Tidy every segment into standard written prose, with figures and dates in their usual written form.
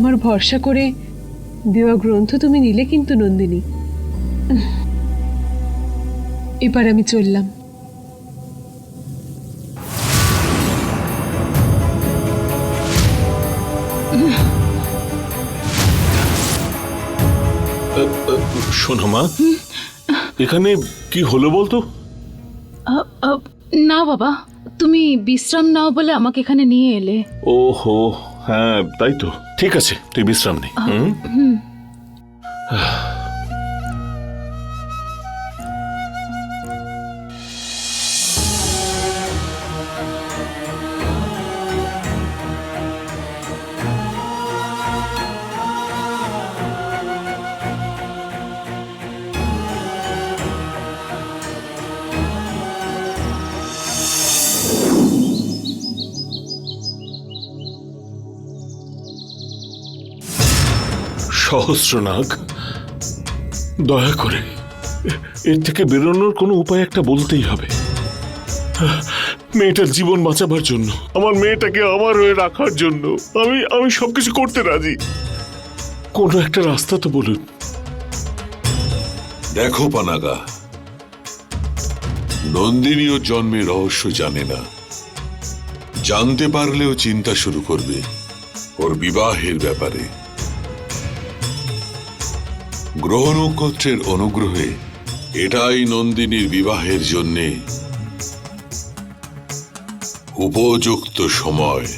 আমার ভরসা করে দেওয়া গ্রন্থ তুমি নিলে কিন্তু নন্দিনী। এবার আমি চললাম। শোনো মা, এখানে কি হলো বলতো? না বাবা, তুমি বিশ্রাম নাও বলে আমাকে এখানে নিয়ে এলে। ওহো, হ্যাঁ তাই তো। ঠিক আছে, তুই বিশ্রাম নে। সহস্রনাগ, দয়া করে এর থেকে বেরোনোর কোনো উপায় একটা বলতেই হবে। মেয়েটার জীবন বাঁচাবার জন্য, আমার মেয়েটাকে আমার হয়ে রাখার জন্য আমি সবকিছু করতে রাজি। কোনো একটা রাস্তা তো বলুন। দেখো পানাগা, নন্দিনীও জন্মের রহস্য জানে না। জানতে পারলেও চিন্তা শুরু করবে ওর বিবাহের ব্যাপারে। গ্রহ নক্ষত্রের অনুগ্রহে এটাই নন্দিনীর বিবাহের জন্যে উপযুক্ত সময়।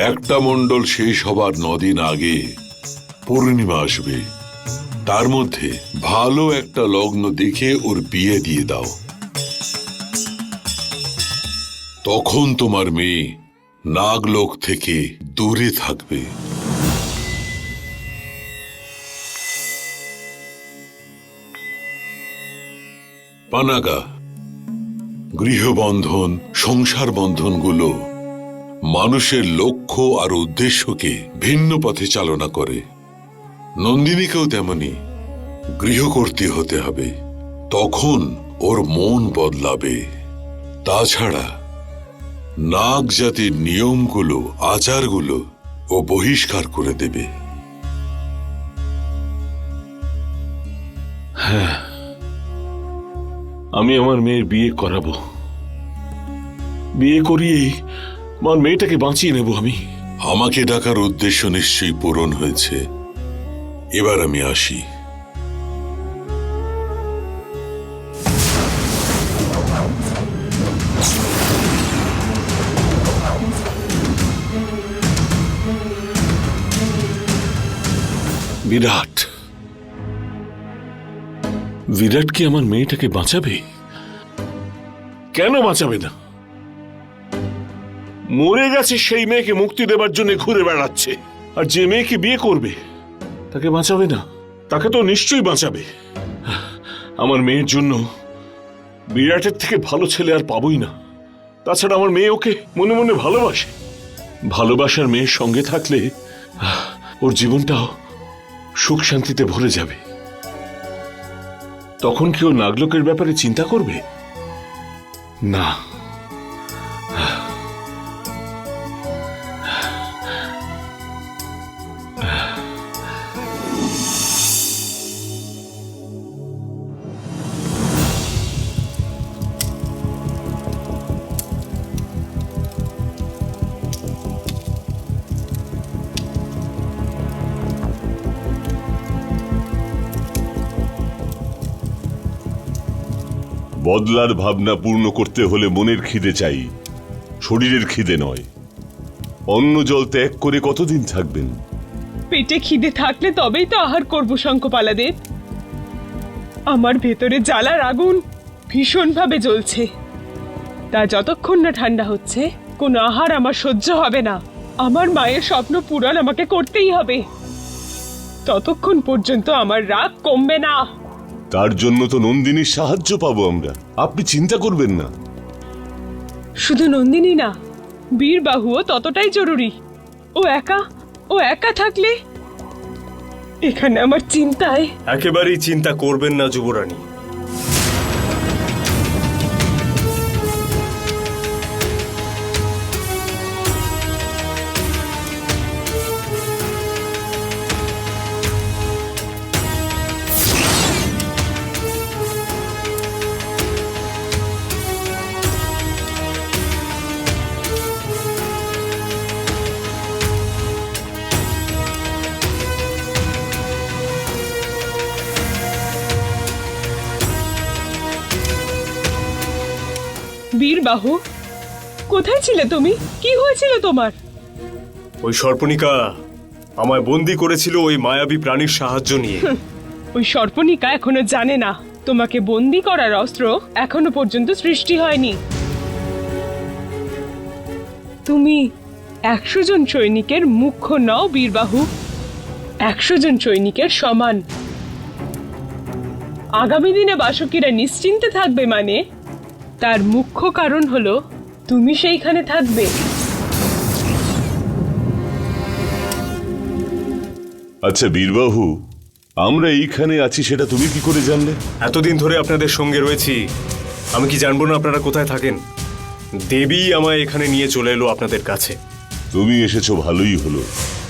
একটা মণ্ডল শেষ হবার 9 দিন আগে পূর্ণিমা আসবে। তার মধ্যে ভালো একটা লগ্ন দেখে ওর বিয়ে দিয়ে দাও। তখন তোমার মেয়ে নাগলোক থেকে দূরে থাকবে। পানাগা, গৃহবন্ধন, সংসার বন্ধনগুলো মানুষের লক্ষ্য আর উদ্দেশ্যকে ভিন্ন পথে চালনা করে। নন্দিনীকেও তেমনি গৃহকর্ত্রী হতে হবে, তখন ওর মন বদলাবে। তাছাড়া নাগ জাতির নিয়মগুলো, আচারগুলো ও বহিষ্কার করে দেবে। হ্যাঁ, আমি আমার মেয়ের বিয়ে করাবো। বিয়ে করিয়েই আমার মেয়েটাকে বাঁচিয়ে নেব আমি। আমাকে ডাকার উদ্দেশ্য নিশ্চয়ই পূরণ হয়েছে। এবার আমি আসি। বিরাট, বিরাট কি আমার মেয়েটাকে বাঁচাবে? কেন বাঁচাবে না? মরে গেছে সেই মেয়েকে মুক্তি দেবার জন্য ঘুরে বেড়াচ্ছে, আর যে মেয়েকে বিয়ে করবে তাকে বাঁচাবে না? তাকে তো নিশ্চয়ই বাঁচাবে। আমার মেয়ের জন্য বিরাটের থেকে ভালো ছেলে আর পাবোই না। তাছাড়া আমার মেয়ে ওকে মনে মনে ভালোবাসে। ভালোবাসার মেয়ের সঙ্গে থাকলে ওর জীবনটাও সুখ শান্তিতে ভরে যাবে। তখন কি ও নাগলোকের ব্যাপারে চিন্তা করবে? না। বদলার ভাবনা পূর্ণ করতে হলে মনের খিদে চাই, শরীরের খিদে নয়। অন্ন জল ত্যাগ করে কতদিন থাকবেন? পেটে খিদে থাকলে তবেই তো আহার করব শঙ্খপালাদেব। আমার ভেতরে জ্বালার আগুন ভীষণভাবে জ্বলছে, তা যতক্ষণ না ঠান্ডা হচ্ছে কোনো আহার আমার সহ্য হবে না। আমার মায়ের স্বপ্ন পূরণ আমাকে করতেই হবে, ততক্ষণ পর্যন্ত আমার রাগ কমবে না। তার জন্য তো নন্দিনীর সাহায্য পাবো আমরা, আপনি চিন্তা করবেন না। শুধু নন্দিনী না, বীরবাহুও ততটাই জরুরি। ও একা থাকলে এখানে আমার চিন্তায়। একেবারেই চিন্তা করবেন না যুবরানী। বীরবাহু, কোথায় ছিলে তুমি? কি হয়েছিল তোমার? ওই সর্পণিকা আমায় বন্দি করেছিল ওই মায়াবী প্রাণীর সাহায্য নিয়ে। ওই সর্পণিকা এখনো জানে না তোমাকে বন্দি করার অস্ত্র এখনো পর্যন্ত সৃষ্টি হয়নি। তুমি 100 জন সৈনিকের মুখ্য নও বীরবাহু, 100 জন সৈনিকের সমান। আগামী দিনে বাসুকিরা নিশ্চিন্তে থাকবে মানে তার মুখ্য কারণ হলো তুমি সেইখানে থাকবে। আচ্ছা বীরবাহু, আমরা এইখানে আছি সেটা তুমি কি করে জানলে? এতদিন ধরে আপনাদের সঙ্গে রয়েছি, আমি কি জানবো না আপনারা কোথায় থাকেন? দেবী আমায় এখানে নিয়ে চলে এলো আপনাদের কাছে। তুমি এসেছো ভালোই হলো,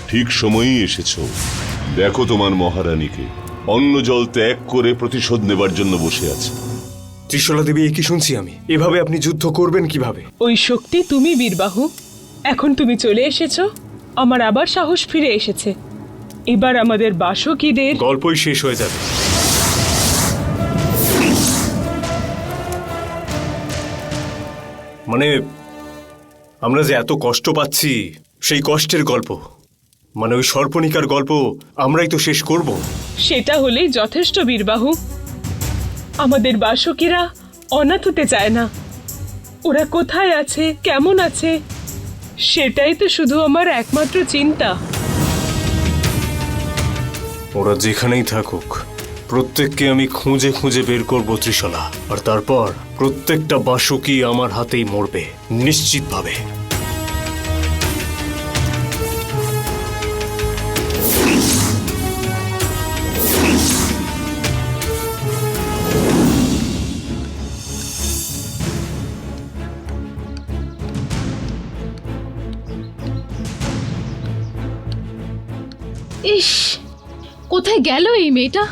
ঠিক সময়েই এসেছো। দেখো তোমার মহারানীকে অন্ন জল ত্যাগ করে প্রতিশোধ নেবার জন্য বসে আছে। ত্রিশলা দেবী, এ কি শুনছি আমি? এভাবে আপনি যুদ্ধ করবেন কিভাবে? ওই শক্তি তুমি বীরবাহু। এখন তুমি চলে এসেছো, আমার আবার সাহস ফিরে এসেছে। এবার আমাদের বাসকিদের গল্পই শেষ হয়ে যাবে। মানে আমরা যে এত কষ্ট পাচ্ছি, সেই কষ্টের গল্প, মানে ওই সর্পণিকার গল্প আমরাই তো শেষ করব। সেটা হলেই যথেষ্ট বীরবাহু। আমাদের বাসকিরা অনাথ হতে চায় না। ওরা কোথায় আছে, কেমন আছে, সেটাই তো শুধু আমার একমাত্র চিন্তা। ওরা যেখানেই থাকুক, প্রত্যেককে আমি খুঁজে খুঁজে বের করব ত্রিশলা, আর তারপর প্রত্যেকটা বাসুকি আমার হাতেই মরবে নিশ্চিতভাবে। ইস, কোথায় গেল এই মেয়েটা?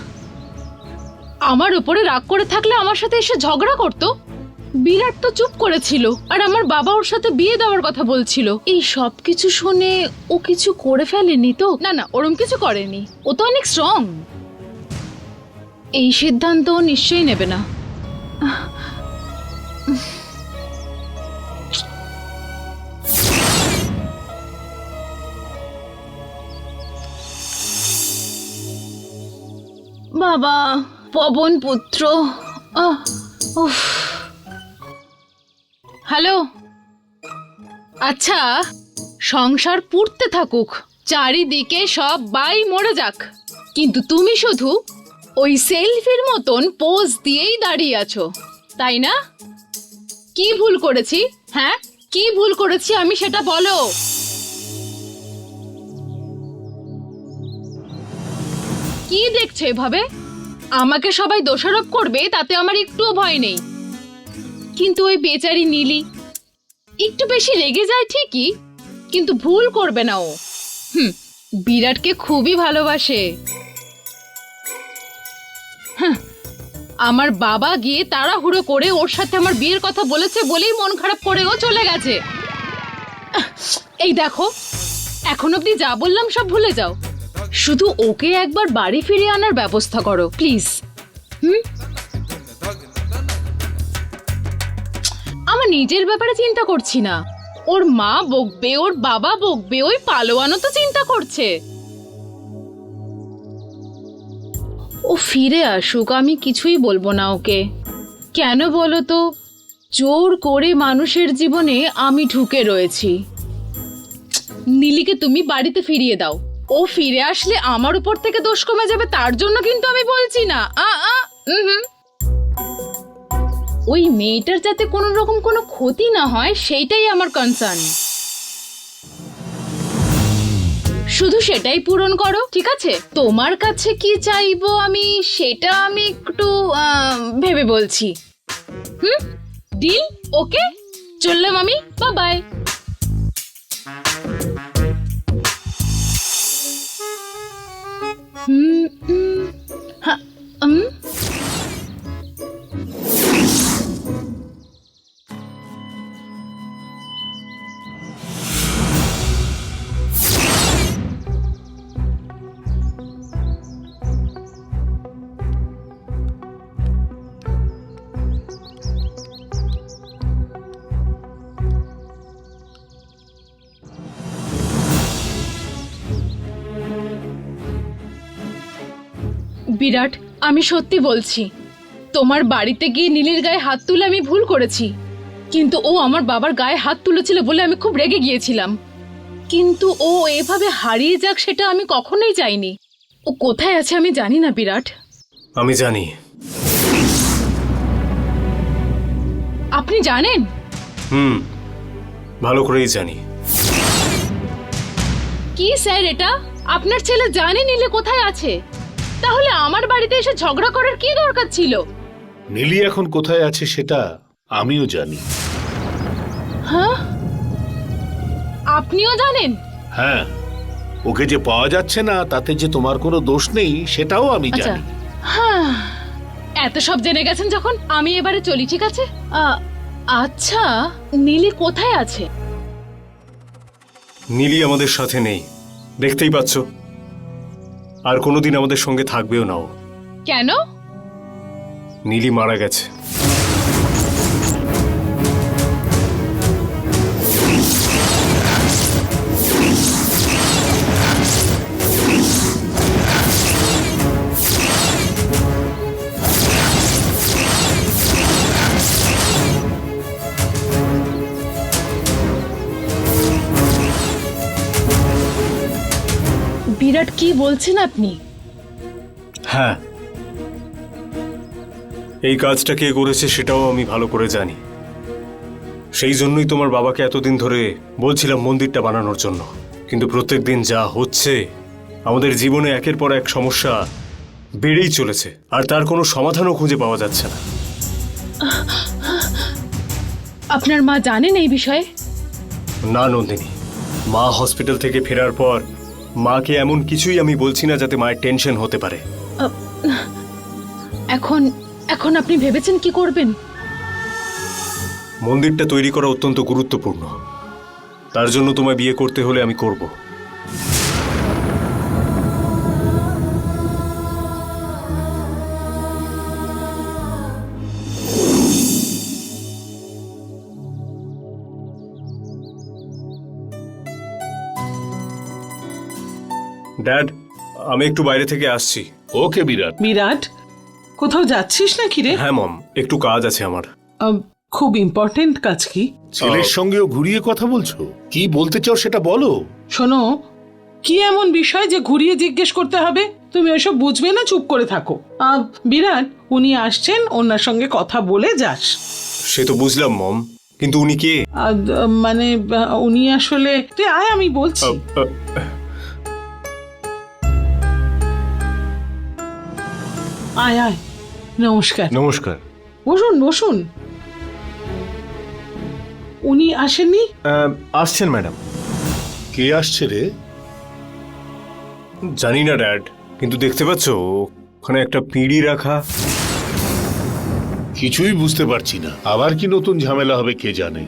আমার উপরে রাগ করে থাকলে আমার সাথে এসে ঝগড়া করতো। বিরাট তো চুপ করেছিল, আর আমার বাবা ওর সাথে বিয়ে দেওয়ার কথা বলছিল। এই সব কিছু শুনে ও কিছু করে ফেলেনি তো? না না, ওরম কিছু করেনি। ও তো অনেক স্ট্রং। এই সিদ্ধান্ত ও নিশ্চয়ই নেবে না। বাবা, পবন পুত্র। উফ। হ্যালো। আচ্ছা, সংসার পুড়তে থাকুক, চারিদিকে সব বাই মরে যাক, কিন্তু তুমি শুধু ওই সেলফির মতন পোজ দিয়েই দাঁড়িয়ে আছো, তাই না? কি ভুল করেছি? হ্যাঁ, কি ভুল করেছি আমি সেটা বলো। কি দেখছো এভাবে? আমাকে সবাই দোষারোপ করবে তাতে আমার একটুও ভয় নেই, কিন্তু ওই বেচারি নীলি একটু বেশি রেগে যায় ঠিকই, কিন্তু ভুল করবে না ও। বিরাটকে খুবই ভালোবাসে। আমার বাবা গিয়ে তাড়াহুড়ো করে ওর সাথে আমার বিয়ের কথা বলেছে বলেই মন খারাপ করে ও চলে গেছে। এই দেখো, এখন অব্দি যা বললাম সব ভুলে যাও, শুধু ওকে একবার বাড়ি ফিরিয়ে আনার ব্যবস্থা করো প্লিজ। আমার নিজের ব্যাপারে চিন্তা করছি না, ওর মা বকবে, ওর বাবা বকবে, ওই পালোয়ানও তো চিন্তা করছে। ও ফিরে আসুক, আমি কিছুই বলবো না ওকে। কেন বলো তো? জোর করে মানুষের জীবনে আমি ঢুকে রয়েছি। নীলিকে তুমি বাড়িতে ফিরিয়ে দাও, ও ফিরে আসলে আমার উপর থেকে দোষ কমে যাবে, তার জন্য কিন্তু আমি বলছি না। ওই মেয়েটার যাতে কোনো রকম কোনো ক্ষতি না হয় সেইটাই আমার কনসার্ন। শুধু সেটাই পূরণ করো, ঠিক আছে? তোমার কাছে কি চাইবো আমি সেটা আমি একটু ভেবে বলছি। ডিল? ওকে, চললাম আমি, বাই বাই। বিরাট, আমি সত্যি বলছি, তোমার বাড়িতে গিয়ে নীলির গায়ে হাত তুলে আমি ভুল করেছি। কিন্তু ও আমার বাবার গায়ে হাত তুলেছিল বলে আমি খুব রেগে গিয়েছিলাম। কিন্তু ও এভাবে হারিয়ে যাক সেটা আমি কখনোই চাইনি। ও কোথায় আছে আমি জানি না বিরাট। আমি জানি। আপনি জানেন? ভালো করেই জানি। কি স্যার এটা? আপনার ছেলে জানে নীলি কোথায় আছে? তাহলে আমার বাড়িতে এসে ঝগড়া করার কি দরকার ছিল? নীলি এখন কোথায় আছে সেটা আমিও জানি। হ্যাঁ, আপনিও জানেন? হ্যাঁ, ওকে যে পাওয়া যাচ্ছে না তাতে যে তোমার কোনো দোষ নেই সেটাও আমি আচ্ছা, জানি। হ্যাঁ, এত সব জেনে গেছেন যখন আমি এবারে চলি, ঠিক আছে? আচ্ছা, নীলি কোথায় আছে? নীলি আমাদের সাথে নেই, দেখতেই পাচ্ছ। আর কোনোদিন আমাদের সঙ্গে থাকবেও না ও। কেন? নীলি মারা গেছে। বিরাট, কি বলছেন আপনি? হ্যাঁ, এই কাজটা কে করেছে সেটাও আমি ভালো করে জানি। সেই জন্যই তোমার বাবাকে এতদিন ধরে বলছিলাম মন্দিরটা বানানোর জন্য। কিন্তু প্রত্যেকদিন যা হচ্ছে, আমাদের জীবনে একের পর এক সমস্যা বেড়েই চলেছে, আর তার কোনো সমাধানও খুঁজে পাওয়া যাচ্ছে না। আপনার মা জানেন এই বিষয়ে? না নন্দিনী, মা হসপিটাল থেকে ফেরার পর মাকে এমন কিছুই আমি বলছি না যাতে মায়ের টেনশন হতে পারে। এখন এখন আপনি ভেবেছেন কি করবেন? মন্দিরটা তৈরি করা অত্যন্ত গুরুত্বপূর্ণ। তার জন্য তোমায় বিয়ে করতে হলে আমি করব। ড্যাড, আমি একটু বাইরে থেকে আসছি। ওকে বিরাট। বিরাট, কোথাও যাচ্ছিস নাকি রে? হ্যাঁ মম, একটু কাজ আছে আমার। খুব ইম্পর্টেন্ট কাজ কি? ছেলের সঙ্গেও ঘুরিয়ে কথা বলছো? কি বলতে চাও সেটা বলো। শোনো, কি এমন বিষয় যে ঘুরিয়ে জিজ্ঞেস করতে হবে? তুমি এসব বুঝবে না, চুপ করে থাকো। বিরাট, উনি আসছেন, ওনার সঙ্গে কথা বলে যাস। সে তো বুঝলাম মম, কিন্তু উনি কে? মানে উনি আসলে, তুই আয়, আমি বলছি। আয় আয়, নমস্কার। নমস্কার। বসুন বসুন। উনি আসেননি? আসছেন ম্যাডাম। কে আসছে রে? জানি না ড্যাড, কিন্তু দেখতে পাচ্ছ ওখানে একটা পিঁড়ি রাখা। কিছুই বুঝতে পারছি না। আবার কি নতুন ঝামেলা হবে কে জানে।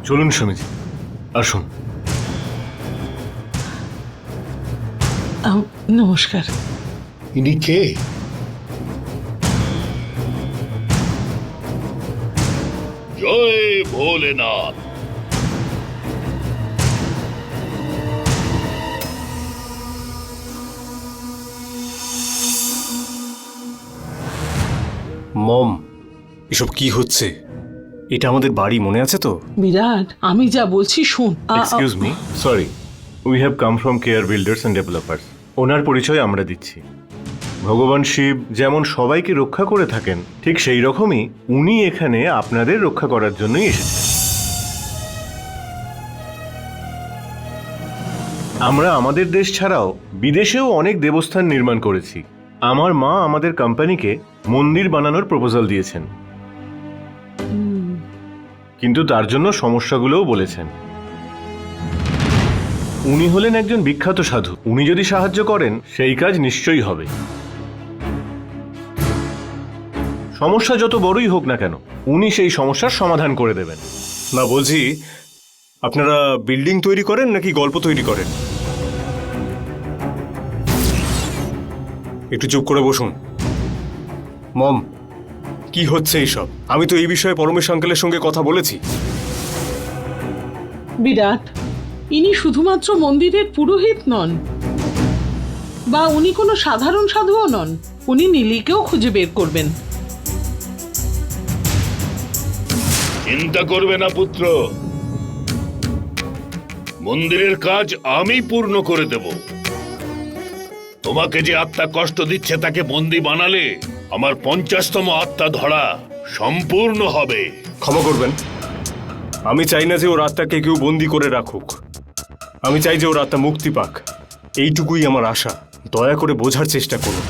চলুন স্বামীজি, আসুন। নমস্কার। ইনি কে? জয় ভোলেনাথ। মম, এসব কি হচ্ছে? এটা আমাদের বাড়ি, মনে আছে তো? বিরাট, আমি যা বলছি শোন। Excuse me, sorry, we have come from care builders and developers. ওনার পরিচয় আমরা দিচ্ছি। ভগবান শিব যেমন সবাইকে রক্ষা করে থাকেন, ঠিক সেই রকমই উনি এখানে আপনাদের রক্ষা করার জন্যই এসেছেন। আমরা আমাদের দেশ ছাড়াও বিদেশেও অনেক দেবস্থান নির্মাণ করেছি। আমার মা আমাদের কোম্পানিকে মন্দির বানানোর প্রপোজাল দিয়েছেন, কিন্তু তার জন্য সমস্যাগুলোও বলেছেন। উনি হলেন একজন বিখ্যাত সাধু, উনি যদি সাহায্য করেন সেই কাজ নিশ্চয়ই হবে। সমস্যা যত বড়ই হোক না কেন উনি সেই সমস্যার সমাধান করে দেবেন। না, বলছি আপনারা বিল্ডিং তৈরি করেন নাকি গল্প তৈরি করেন? একটু চুপ করে বসুন। মম, কি হচ্ছে এইসব? আমি তো এই বিষয়ে পরমেশ আঙ্কেলের সঙ্গে কথা বলেছি। বিরাট, ইনি শুধুমাত্র মন্দিরের পুরোহিত নন, বা উনি কোনো সাধারণ সাধুও নন। উনি নীলিকেও খুঁজে বের করবেন। চিন্তা করবে না পুত্র, মন্দিরের কাজ আমি পূর্ণ করে দেব। তোমাকে যে আত্মা কষ্ট দিচ্ছে তাকে বন্দি বানালে আমার 50তম আত্মা ধরা সম্পূর্ণ হবে। ক্ষমা করবেন, আমি চাই না যে ওর আত্মাকে কেউ বন্দি করে রাখুক। আমি চাই যে ওর আত্মা মুক্তি পাক, এইটুকুই আমার আশা। দয়া করে বোঝার চেষ্টা করুন।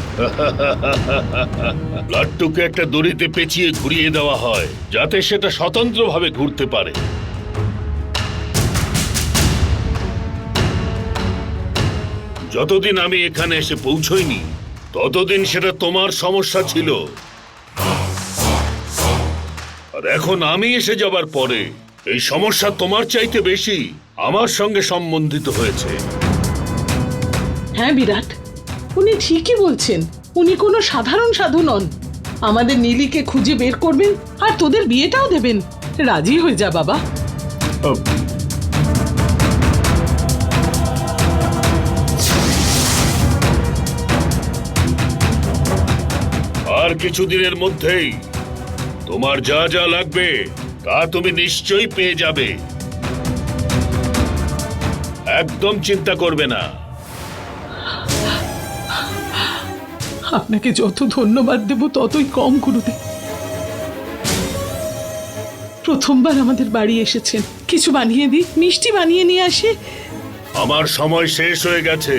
লাট্টুকে একটা দড়িতে পেঁচিয়ে ঘুরিয়ে দেওয়া হয় যাতে সেটা স্বতন্ত্রভাবে ঘুরতে পারে। যতদিন আমি এখানে এসে পৌঁছইনি ততদিন সেটা তোমার সমস্যা ছিল, আর এখন আমি এসে যাবার পরে এই সমস্যা তোমার চাইতে বেশি আমার সঙ্গে সম্বন্ধিত হয়েছে। হ্যাঁ বিরাট, উনি ঠিকই বলছেন। উনি কোনো সাধারণ সাধু নন। আমাদের নীলিকে খুঁজে বের করবেন আর তোদের বিয়েটাও দেবেন। রাজি হয়ে যা বাবা। আর কিছুদিনের মধ্যেই তোমার যা যা লাগবে তা তুমি নিশ্চয়ই পেয়ে যাবে। একদম চিন্তা করবে না। আপনাকে যত ধন্যবাদ দেব ততই কম, গুরুদেব। প্রথমবার আমাদের বাড়ি এসেছেন। কিছু বানিয়ে দিই, মিষ্টি বানিয়ে নিয়ে আসি। আমার সময় শেষ হয়ে গেছে,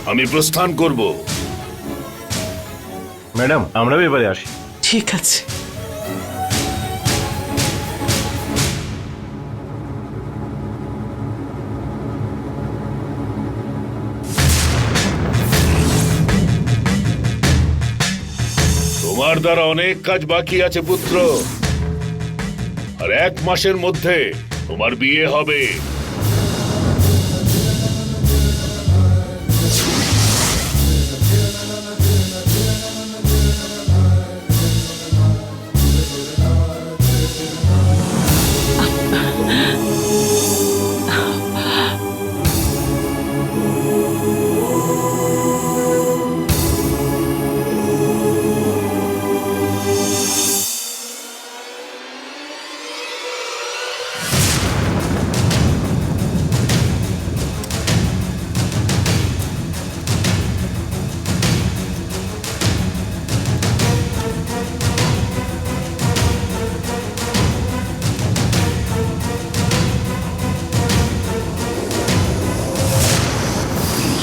আমি প্রস্থান করব। ম্যাডাম, আমরাও এবারে আসি। ঠিক আছে। তোমার দ্বারা অনেক কাজ বাকি আছে পুত্র, আর 1 মাসের মধ্যে তোমার বিয়ে হবে।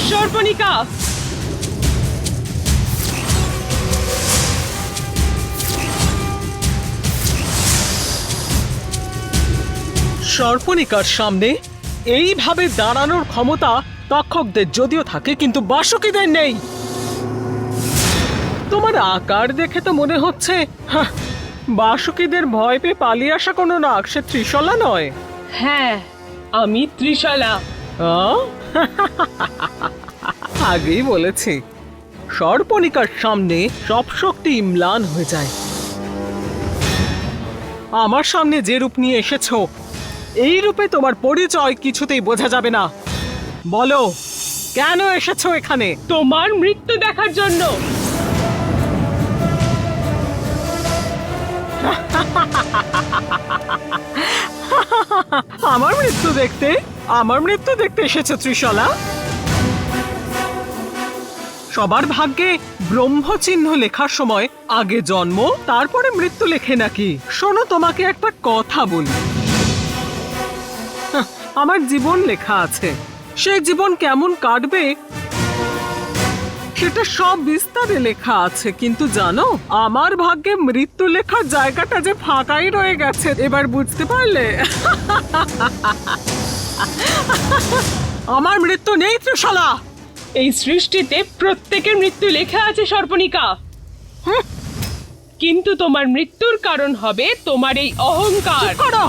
সর্বনিকা, সর্পণিকার সামনে এইভাবে দাঁড়ানোর ক্ষমতা তক্ষকদের যদিও থাকে, কিন্তু বাসুকিদের নেই। তোমার আকার দেখে তো মনে হচ্ছে বাসুকিদের ভয় পেয়ে পালিয়ে আসা কোনো নাগ, সে ত্রিশলা নয়। হ্যাঁ আমি ত্রিশালা। আহ? আগেই বলেছি, সর্পণিকার সামনে সব শক্তি ইমলান হয়ে যায়। আমার সামনে যে রূপ নিয়ে এসেছো, এই রূপে তোমার পরিচয় কিছুতেই বোঝা যাবে না। বলো, কেন এসেছো এখানে? তোমার মৃত্যু দেখার জন্য। আমার মৃত্যু দেখতে? আমার মৃত্যু দেখতে এসেছো ত্রিশলা? সবার ভাগ্যে ব্রহ্মচিহ্ন লেখার সময় আগে জন্ম তারপরে মৃত্যু লেখে নাকি? শোনো, তোমাকে একটা কথা বলি। আমার জীবন লেখা আছে, সেই জীবন কেমন কাটবে সেটা সব বিস্তারে লেখা আছে, কিন্তু জানো, আমার ভাগ্যে মৃত্যু লেখার জায়গাটা যে ফাঁকাই রয়ে গেছে। এবার বুঝতে পারলে? আমার মৃত্যু নেই ত্রিশালা। এই সৃষ্টিতে প্রত্যেকের মৃত্যু লেখা আছে সর্পণিকা, কিন্তু তোমার মৃত্যুর কারণ হবে তোমার এই অহংকার। করো